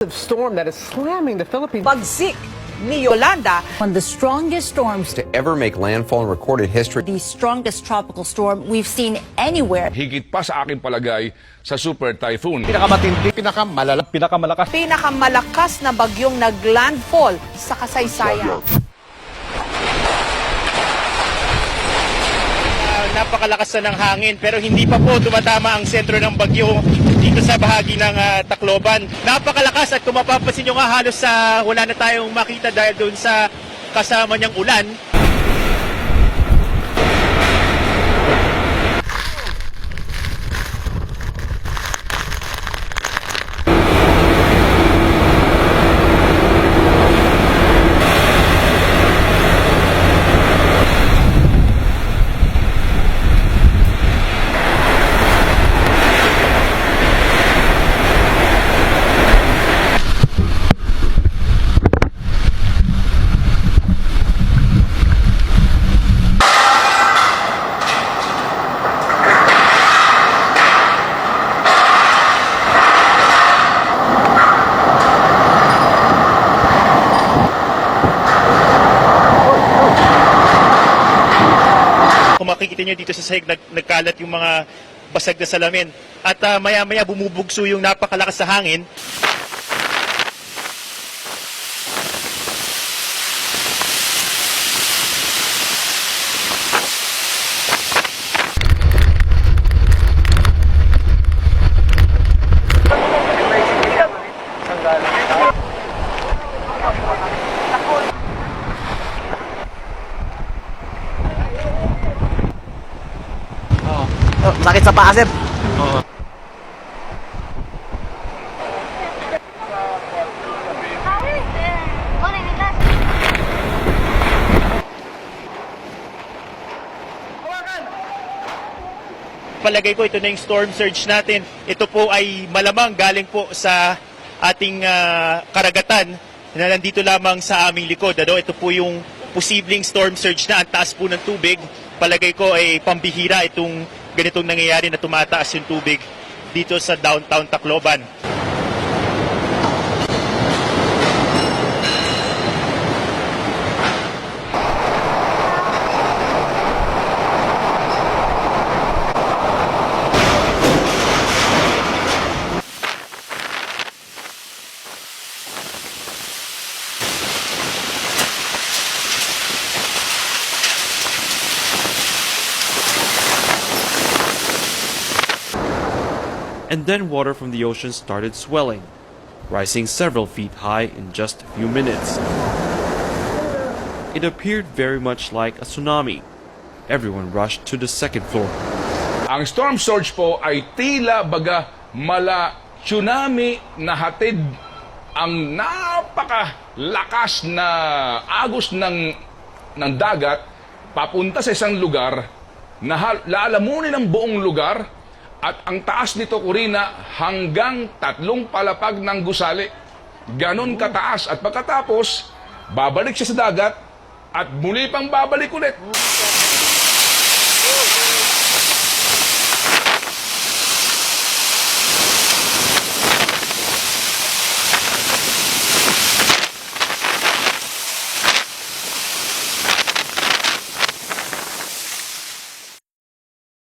Storm that is slamming the Philippines. Bagsik ni Yolanda, One of the strongest storms, to ever make landfall in recorded history. the strongest tropical storm we've seen anywhere. Higit pa sa aking palagay sa super typhoon. Pinakamatindi, pinakamalakas. pinakamalakas na bagyong naglandfall sa kasaysayan. Napakalakas na ng hangin pero hindi pa po tumatama ang sentro ng bagyo dito sa bahagi ng Tacloban. Napakalakas at kung mapapansin nyo nga halos wala na tayong makita dahil doon sa kasama niyang ulan. Kung makikita nyo dito sa sahig, nagkalat yung mga basag na salamin. At maya-maya bumubugso yung napakalakas sa hangin. Sakit sa paa, sir. Palagay ko ito na yung storm surge natin. Ito po ay malamang galing po sa ating karagatan na nandito lamang sa aming likod. Ito po yung posibleng storm surge na ang taas po ng tubig. Palagay ko ay pambihira itong ganitong nangyayari na tumataas yung tubig dito sa downtown Tacloban. And then water from the ocean started swelling, rising several feet high in just a few minutes. It appeared very much like a tsunami. Everyone rushed to the second floor. Ang storm surge po ay tila baga mala tsunami na hatid ang napakalakas na agos ng dagat papunta sa isang lugar na laalamunin ang buong lugar. At ang taas nito, Corina, hanggang 3 palapag ng gusali. Ganon kataas. At pagkatapos, babalik siya sa dagat at muli pang babalik ulit.